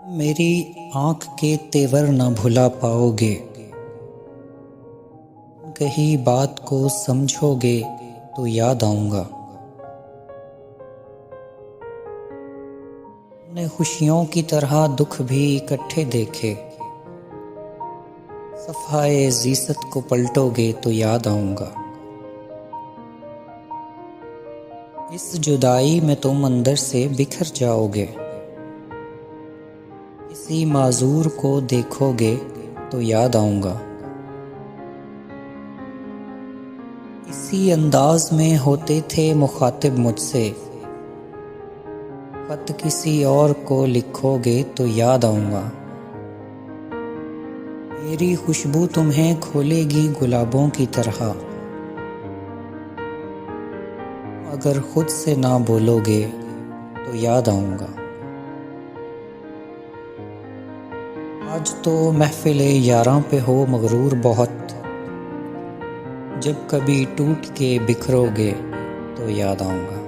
मेरी आँख के तेवर न भुला पाओगे, कही बात को समझोगे तो याद आऊँगा। ने खुशियों की तरह दुख भी इकट्ठे देखे, सफ़ाए ज़ीसत को पलटोगे तो याद आऊँगा। इस जुदाई में तुम अंदर से बिखर जाओगे, किसी माजूर को देखोगे तो याद आऊँगा। इसी अंदाज में होते थे मुखातिब मुझसे, खत किसी और को लिखोगे तो याद आऊँगा। मेरी खुशबू तुम्हें खोलेगी गुलाबों की तरह, अगर खुद से ना बोलोगे तो याद आऊँगा। आज तो महफिले यारां पे हो मगरूर बहुत, जब कभी टूट के बिखरोगे तो याद आऊँगा।